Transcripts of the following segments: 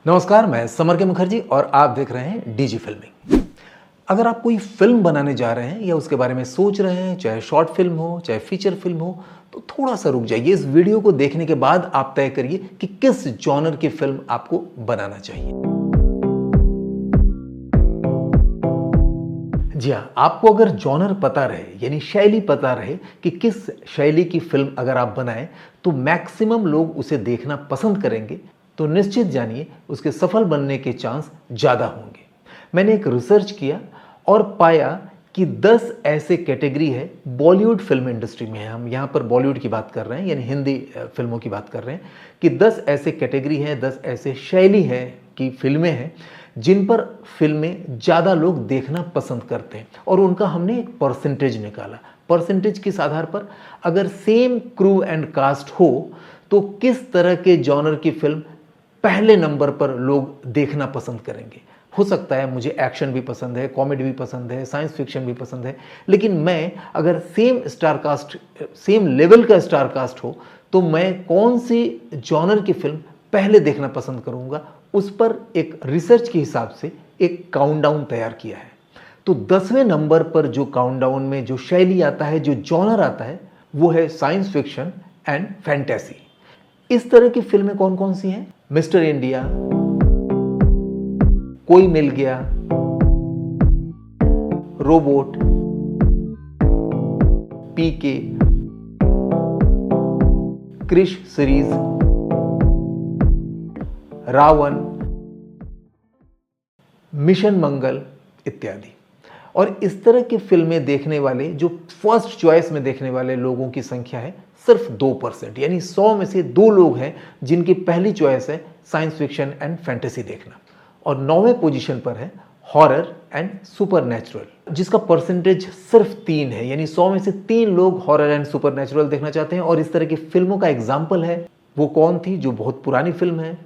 नमस्कार, मैं समर के मुखर्जी और आप देख रहे हैं डीजी फिल्मिंग। अगर आप कोई फिल्म बनाने जा रहे हैं या उसके बारे में सोच रहे हैं, चाहे शॉर्ट फिल्म हो चाहे फीचर फिल्म हो, तो थोड़ा सा रुक जाइए। इस वीडियो को देखने के बाद आप तय करिए कि किस जॉनर की फिल्म आपको बनाना चाहिए। जी हाँ, आपको अगर जॉनर पता रहे यानी शैली पता रहे कि किस शैली की फिल्म अगर आप बनाएं तो मैक्सिमम लोग उसे देखना पसंद करेंगे, तो निश्चित जानिए उसके सफल बनने के चांस ज़्यादा होंगे। मैंने एक रिसर्च किया और पाया कि 10 ऐसे कैटेगरी है बॉलीवुड फिल्म इंडस्ट्री में, हम यहाँ पर बॉलीवुड की बात कर रहे हैं यानी हिंदी फिल्मों की बात कर रहे हैं, कि 10 ऐसे कैटेगरी हैं, 10 ऐसे शैली है कि फिल्में हैं जिन पर फिल्में ज़्यादा लोग देखना पसंद करते हैं और उनका हमने एक परसेंटेज निकाला। परसेंटेज किस आधार पर? अगर सेम क्रू एंड कास्ट हो तो किस तरह के जॉनर की फिल्म पहले नंबर पर लोग देखना पसंद करेंगे। हो सकता है मुझे एक्शन भी पसंद है, कॉमेडी भी पसंद है, साइंस फिक्शन भी पसंद है, लेकिन मैं अगर same star cast, same level का स्टार कास्ट हो तो मैं कौन सी जॉनर की फिल्म पहले देखना पसंद करूंगा, उस पर एक रिसर्च के हिसाब से एक काउंटडाउन तैयार किया है। तो 10वें नंबर पर जो काउंटडाउन में जो शैली आता है, जो जॉनर आता है, वो है साइंस फिक्शन एंड फैंटेसी। इस तरह की फिल्में कौन कौन सी हैं? मिस्टर इंडिया, कोई मिल गया, रोबोट, पीके, क्रिश सीरीज, रावण, मिशन मंगल इत्यादि। और इस तरह की फिल्में देखने वाले, जो फर्स्ट चॉइस में देखने वाले लोगों की संख्या है सिर्फ 2%, यानी 100 में से 2 लोग हैं जिनकी पहली चॉइस है साइंस फिक्शन एंड फैंटेसी देखना। और 9वें पोजीशन पर है हॉरर एंड सुपरनैचुरल, जिसका परसेंटेज सिर्फ 3 है, यानी 100 में से 3 लोग हॉरर एंड सुपरनैचुरल देखना चाहते हैं। और इस तरह की फिल्मों का एग्जाम्पल है, वो कौन थी? जो बहुत पुरानी फिल्म है,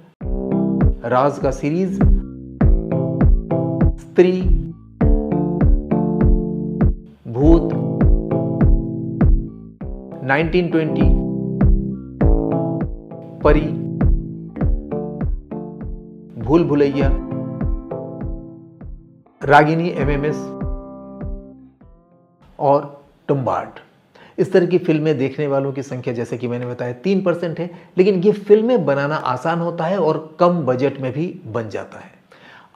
राज का सीरीज, स्त्री, भूत, 1920, परी, भूल भुलैया, रागिनी एमएमएस और तुम्बाड। इस तरह की फिल्में देखने वालों की संख्या, जैसे कि मैंने बताया, 3% है, लेकिन ये फिल्में बनाना आसान होता है और कम बजट में भी बन जाता है।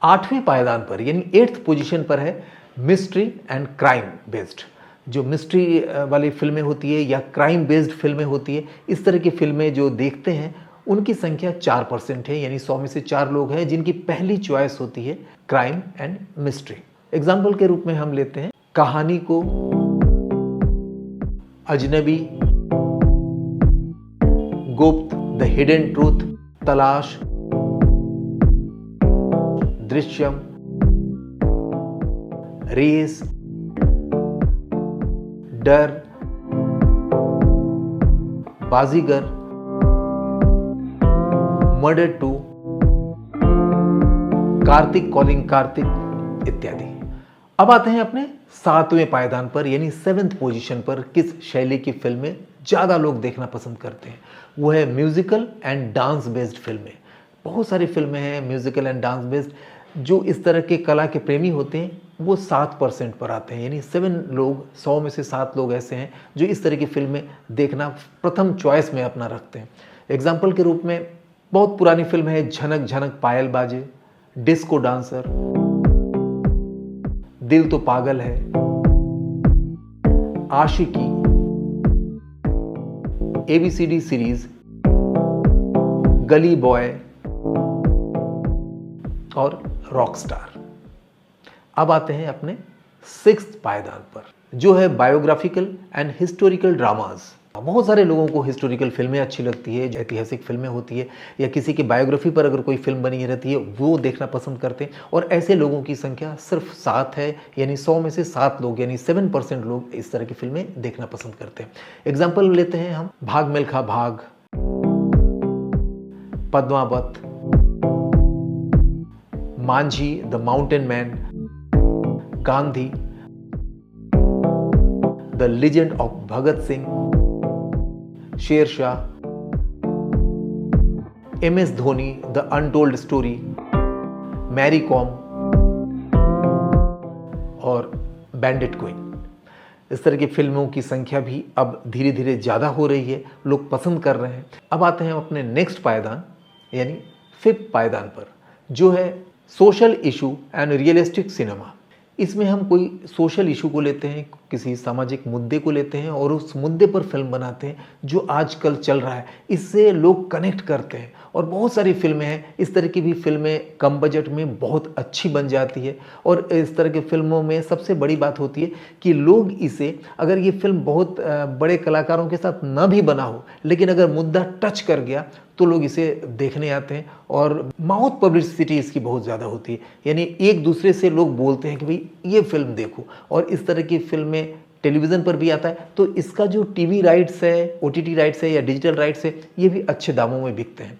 8वें पायदान पर यानी 8th पोजीशन पर है मिस्ट्री एंड क्राइम बेस्ड। जो मिस्ट्री वाली फिल्में होती है या क्राइम बेस्ड फिल्में होती है, इस तरह की फिल्में जो देखते हैं उनकी संख्या 4% है, यानी 100 में से 4 लोग हैं जिनकी पहली चॉइस होती है क्राइम एंड मिस्ट्री। एग्जाम्पल के रूप में हम लेते हैं कहानी को, अजनबी, गुप्त, द हिडन ट्रूथ, तलाश, दृश्यम, रेस, डर, बाजीगर, मर्डर 2, कार्तिक कॉलिंग कार्तिक इत्यादि। अब आते हैं अपने 7वें पायदान पर यानी 7th पोजीशन पर किस शैली की फिल्में ज़्यादा लोग देखना पसंद करते हैं। वो है म्यूजिकल एंड डांस बेस्ड फिल्में। बहुत सारी फिल्में हैं म्यूजिकल एंड डांस बेस्ड, जो इस तरह के कला के प्रेमी होते हैं वो 7% पर आते हैं, यानी 7 लोग, 100 में से 7 लोग ऐसे हैं जो इस तरह की फिल्में देखना प्रथम चॉइस में अपना रखते हैं। एग्जाम्पल के रूप में बहुत पुरानी फिल्म है झनक झनक पायल बाजे, डिस्को डांसर, दिल तो पागल है, आशिकी, ABCD सीरीज, गली बॉय और रॉकस्टार। अब आते हैं अपने 6th पायदान पर, जो है बायोग्राफिकल एंड हिस्टोरिकल ड्रामाज। बहुत सारे लोगों को हिस्टोरिकल फिल्में अच्छी लगती है, ऐतिहासिक फिल्में होती है या किसी की बायोग्राफी पर अगर कोई फिल्म बनी रहती है वो देखना पसंद करते हैं, और ऐसे लोगों की संख्या सिर्फ 7 है, यानी 100 में से 7 लोग यानी 7% लोग इस तरह की फिल्में देखना पसंद करते हैं। एग्जाम्पल लेते हैं हम Bhaag Milkha Bhaag, Padmaavat, Manjhi the mountain man, Gandhi, the legend of Bhagat Singh, Shershaah, MS Dhoni, the untold story, Mary Kom और बैंडिट क्वीन। इस तरह की फिल्मों की संख्या भी अब धीरे धीरे ज़्यादा हो रही है, लोग पसंद कर रहे हैं। अब आते हैं अपने नेक्स्ट पायदान यानी 5th पायदान पर, जो है social issue and realistic cinema. इसमें हम कोई सोशल इशू को लेते हैं, किसी सामाजिक मुद्दे को लेते हैं और उस मुद्दे पर फिल्म बनाते हैं जो आजकल चल रहा है, इससे लोग कनेक्ट करते हैं। और बहुत सारी फिल्में हैं, इस तरह की भी फिल्में कम बजट में बहुत अच्छी बन जाती है। और इस तरह की फिल्मों में सबसे बड़ी बात होती है कि लोग इसे, अगर ये फिल्म बहुत बड़े कलाकारों के साथ न भी बना हो, लेकिन अगर मुद्दा टच कर गया तो लोग इसे देखने आते हैं और माउथ पब्लिसिटी इसकी बहुत ज़्यादा होती है। यानी एक दूसरे से लोग बोलते हैं कि भाई ये फिल्म देखो, और इस तरह की फिल्में टेलीविज़न पर भी आता है, तो इसका जो टीवी राइट्स है, OTT राइट्स है या डिजिटल राइट्स है, ये भी अच्छे दामों में बिकते हैं।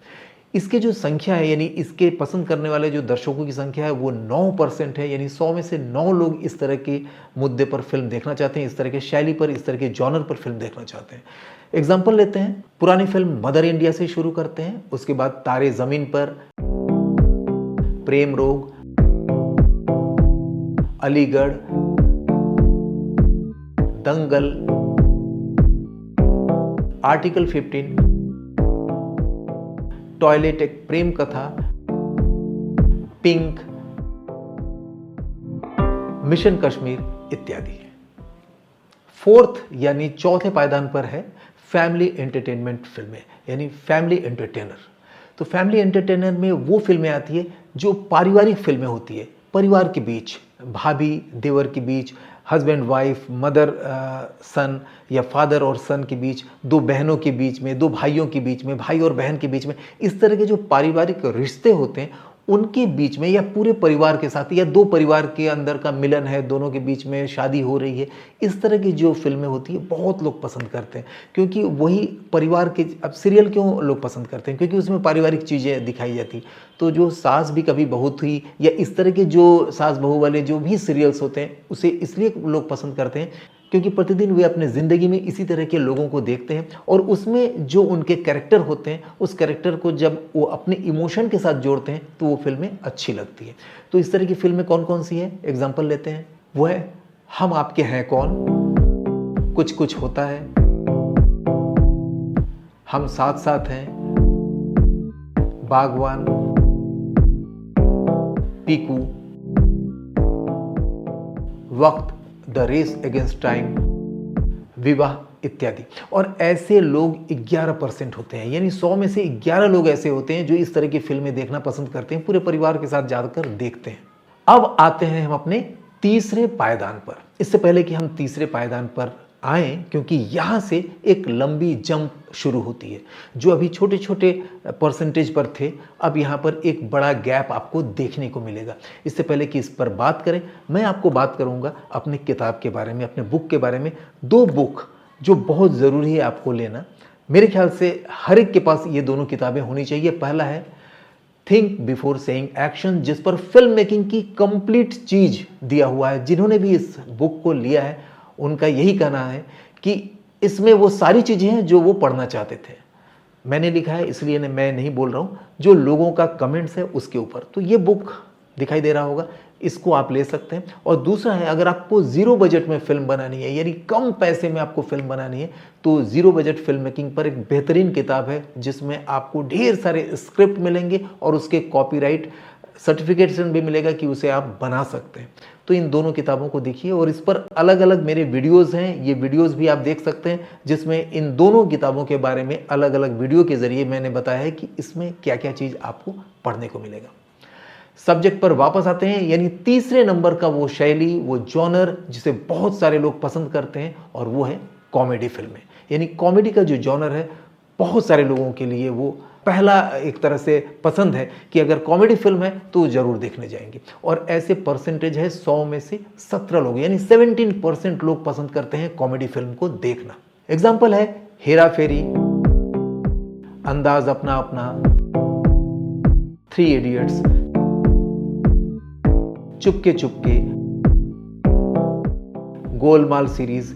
इसके जो संख्या है, यानी इसके पसंद करने वाले जो दर्शकों की संख्या है, वो 9% है। यानी 100 में से 9 लोग इस तरह के मुद्दे पर फिल्म देखना चाहते हैं, इस तरह के शैली पर, इस तरह के जॉनर पर फिल्म देखना चाहते हैं। एग्जाम्पल लेते हैं, पुरानी फिल्म मदर इंडिया से शुरू करते हैं, उसके बाद तारे ज़मीन पर, प्रेम रोग, अलीगढ़, दंगल, आर्टिकल 15, टॉयलेट एक प्रेम कथा, पिंक, मिशन कश्मीर इत्यादि। 4th यानी चौथे पायदान पर है फैमिली एंटरटेनमेंट फिल्में, यानी फैमिली एंटरटेनर। तो फैमिली एंटरटेनर में वो फिल्में आती है जो पारिवारिक फिल्में होती है, परिवार के बीच, भाभी देवर के बीच, हस्बैंड वाइफ, मदर सन या फादर और सन के बीच, दो बहनों के बीच में, दो भाइयों के बीच में, भाई और बहन के बीच में, इस तरह के जो पारिवारिक रिश्ते होते हैं उनके बीच में, या पूरे परिवार के साथ, या दो परिवार के अंदर का मिलन है, दोनों के बीच में शादी हो रही है, इस तरह की जो फिल्में होती है बहुत लोग पसंद करते हैं। क्योंकि वही परिवार के, अब सीरियल क्यों लोग पसंद करते हैं? क्योंकि उसमें पारिवारिक चीज़ें दिखाई जाती। तो जो सास भी कभी बहू थी, या इस तरह के जो सास बहू वाले जो भी सीरियल्स होते हैं, उसे इसलिए लोग पसंद करते हैं क्योंकि प्रतिदिन वे अपने ज़िंदगी में इसी तरह के लोगों को देखते हैं, और उसमें जो उनके कैरेक्टर होते हैं, उस कैरेक्टर को जब वो अपने इमोशन के साथ जोड़ते हैं तो वो फिल्में अच्छी लगती है। तो इस तरह की फिल्में कौन कौन सी हैं? एग्जाम्पल लेते हैं, वो है हम आपके हैं कौन, कुछ कुछ होता है, हम साथ साथ हैं, बागवान, पीकू, वक्त, द रेस अगेंस्ट टाइम, विवाह इत्यादि। और ऐसे लोग 11% होते हैं, यानी 100 में से 11 लोग ऐसे होते हैं जो इस तरह की फिल्में देखना पसंद करते हैं, पूरे परिवार के साथ जाकर देखते हैं। अब आते हैं हम अपने तीसरे पायदान पर। इससे पहले कि हम तीसरे पायदान पर आए, क्योंकि यहाँ से एक लंबी जंप शुरू होती है, जो अभी छोटे छोटे परसेंटेज पर थे, अब यहाँ पर एक बड़ा गैप आपको देखने को मिलेगा। इससे पहले कि इस पर बात करें, मैं आपको बात करूँगा अपने किताब के बारे में, अपने बुक के बारे में। 2 बुक जो बहुत ज़रूरी है आपको लेना, मेरे ख्याल से हर एक के पास ये दोनों किताबें होनी चाहिए। पहला है थिंक बिफोर सेइंग एक्शन, जिस पर फिल्म मेकिंग की कंप्लीट चीज़ दिया हुआ है। जिन्होंने भी इस बुक को लिया है उनका यही कहना है कि इसमें वो सारी चीज़ें हैं जो वो पढ़ना चाहते थे। मैंने लिखा है इसलिए मैं नहीं बोल रहा हूँ, जो लोगों का कमेंट्स है उसके ऊपर। तो ये बुक दिखाई दे रहा होगा, इसको आप ले सकते हैं। और दूसरा है, अगर आपको ज़ीरो बजट में फिल्म बनानी है, यानी कम पैसे में आपको फिल्म बनानी है, तो ज़ीरो बजट फिल्म मेकिंग पर एक बेहतरीन किताब है, जिसमें आपको ढेर सारे स्क्रिप्ट मिलेंगे और उसके कॉपीराइट सर्टिफिकेशन भी मिलेगा कि उसे आप बना सकते हैं। तो इन दोनों किताबों को देखिए, और इस पर अलग अलग मेरे वीडियोस हैं, ये वीडियोस भी आप देख सकते हैं, जिसमें इन दोनों किताबों के बारे में अलग अलग वीडियो के जरिए मैंने बताया है कि इसमें क्या क्या चीज़ आपको पढ़ने को मिलेगा। सब्जेक्ट पर वापस आते हैं, यानी तीसरे नंबर का वो शैली, वो जॉनर जिसे बहुत सारे लोग पसंद करते हैं, और वो है कॉमेडी फिल्में। यानी कॉमेडी का जो जॉनर है, बहुत सारे लोगों के लिए वो पहला एक तरह से पसंद है कि अगर कॉमेडी फिल्म है तो ज़रूर देखने जाएंगे। और ऐसे परसेंटेज है 100 में से 17 लोग, यानी 17% लोग पसंद करते हैं कॉमेडी फिल्म को देखना। एग्जाम्पल है हेरा फेरी, अंदाज अपना अपना, 3 idiots, Chupke Chupke, Golmaal series,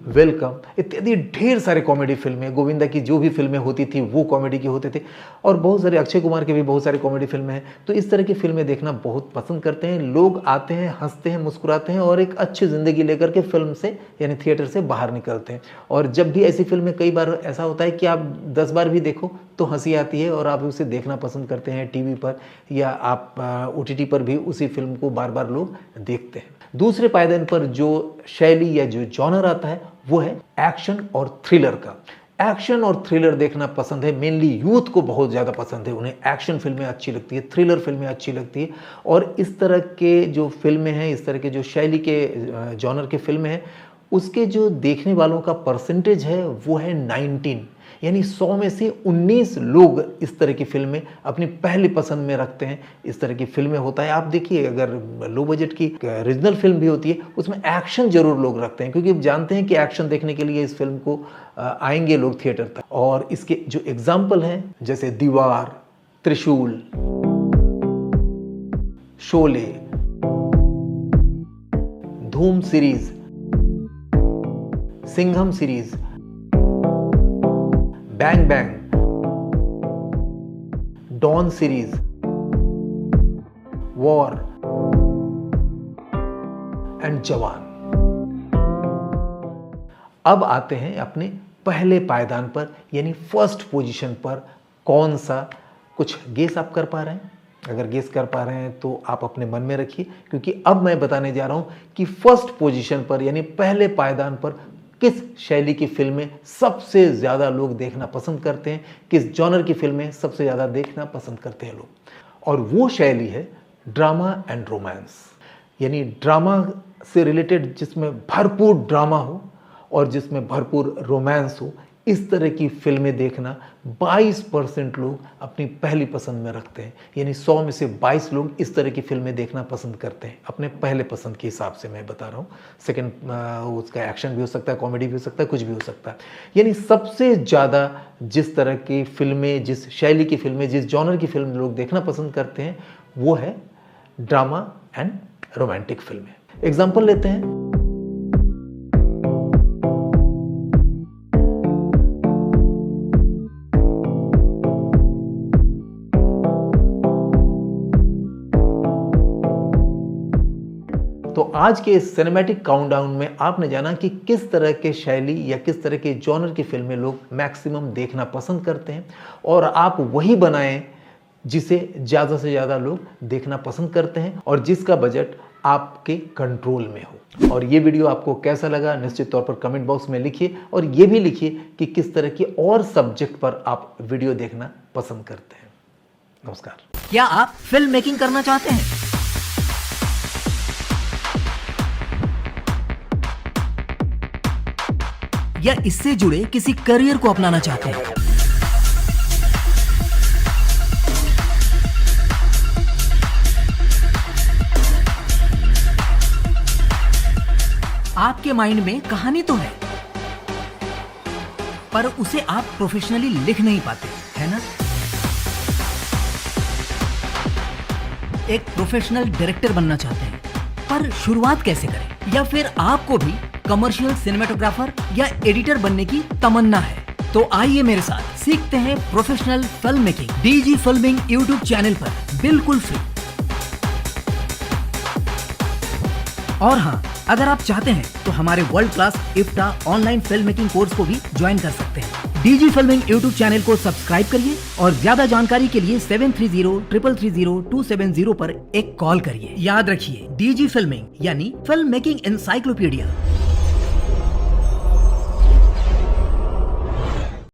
welcome इत्यादि ढेर सारे कॉमेडी फिल्में, गोविंदा की जो भी फिल्में होती थी वो कॉमेडी की होते थे, और बहुत सारे अक्षय कुमार के भी बहुत सारी कॉमेडी फिल्में हैं। तो इस तरह की फिल्में देखना बहुत पसंद करते हैं लोग, आते हैं, हंसते हैं, मुस्कुराते हैं और एक अच्छी ज़िंदगी लेकर के फिल्म से यानी थिएटर से बाहर निकलते हैं। और जब भी ऐसी फिल्में, कई बार ऐसा होता है कि आप 10 बार भी देखो तो हंसी आती है और आप उसे देखना पसंद करते हैं टीवी पर, या आप OTT पर भी उसी फिल्म को बार बार लोग देखते हैं। दूसरे पायदान पर जो शैली या जो जॉनर आता है वो है एक्शन और थ्रिलर का। एक्शन और थ्रिलर देखना पसंद है, मेनली यूथ को बहुत ज़्यादा पसंद है। उन्हें एक्शन फिल्में अच्छी लगती है, थ्रिलर फिल्में अच्छी लगती है, और इस तरह के जो फिल्में हैं, इस तरह के जो शैली के जॉनर के फिल्में हैं, उसके जो देखने वालों का परसेंटेज है वो है 19, यानी 100 में से 19 लोग इस तरह की फिल्में अपनी पहली पसंद में रखते हैं। इस तरह की फिल्में होता है, आप देखिए अगर लो बजट की रीजनल फिल्म भी होती है उसमें एक्शन जरूर लोग रखते हैं, क्योंकि जानते हैं कि एक्शन देखने के लिए इस फिल्म को आएंगे लोग थिएटर तक। और इसके जो एग्जाम्पल हैं जैसे दीवार, Trishul, Sholay, Dhoom series, Singham series, bang bang, don series, war and Jawan. अब आते हैं अपने पहले पायदान पर यानी फर्स्ट पोजीशन पर। कौन सा, कुछ गेस आप कर पा रहे हैं? अगर गेस कर पा रहे हैं तो आप अपने मन में रखिए, क्योंकि अब मैं बताने जा रहा हूं कि फर्स्ट पोजीशन पर यानी पहले पायदान पर किस शैली की फिल्में सबसे ज़्यादा लोग देखना पसंद करते हैं, किस जॉनर की फिल्में सबसे ज़्यादा देखना पसंद करते हैं लोग। और वो शैली है ड्रामा एंड रोमांस, यानी ड्रामा से रिलेटेड, जिसमें भरपूर ड्रामा हो और जिसमें भरपूर रोमांस हो। इस तरह की फिल्में देखना 22% लोग अपनी पहली पसंद में रखते हैं, यानी 100 में से 22 लोग इस तरह की फिल्में देखना पसंद करते हैं अपने पहले पसंद के हिसाब से। मैं बता रहा हूँ, सेकंड उसका एक्शन भी हो सकता है, कॉमेडी भी हो सकता है, कुछ भी हो सकता है। यानी सबसे ज़्यादा जिस तरह की फिल्में, जिस शैली की फिल्में, जिस जॉनर की फिल्म लोग देखना पसंद करते हैं वो है ड्रामा एंड रोमांटिक फिल्में। एग्जाम्पल लेते हैं, तो आज के इस सिनेमैटिक काउंटडाउन में आपने जाना कि किस तरह के शैली या किस तरह के जॉनर की फिल्में लोग मैक्सिमम देखना पसंद करते हैं, और आप वही बनाएं जिसे ज़्यादा से ज़्यादा लोग देखना पसंद करते हैं और जिसका बजट आपके कंट्रोल में हो। और ये वीडियो आपको कैसा लगा निश्चित तौर पर कमेंट बॉक्स में लिखिए, और ये भी लिखिए कि किस तरह की और सब्जेक्ट पर आप वीडियो देखना पसंद करते हैं। नमस्कार। क्या आप फिल्म मेकिंग करना चाहते हैं? या इससे जुड़े किसी करियर को अपनाना चाहते हैं? आपके माइंड में कहानी तो है, पर उसे आप प्रोफेशनली लिख नहीं पाते, है ना? एक प्रोफेशनल डायरेक्टर बनना चाहते हैं, पर शुरुआत कैसे करें? या फिर आपको भी कमर्शियल सिनेमेटोग्राफर या एडिटर बनने की तमन्ना है? तो आइए मेरे साथ सीखते हैं professional film making DG filming YouTube channel पर, बिल्कुल फ्री। और हाँ, अगर आप चाहते हैं तो हमारे world class IFTA online film making course को भी ज्वाइन कर सकते हैं। DG फिल्मिंग YouTube चैनल को सब्सक्राइब करिए और ज्यादा जानकारी के लिए 7303330270 पर एक कॉल करिए। याद रखिए, DG फिल्मिंग यानी फिल्म मेकिंग एनसाइक्लोपीडिया।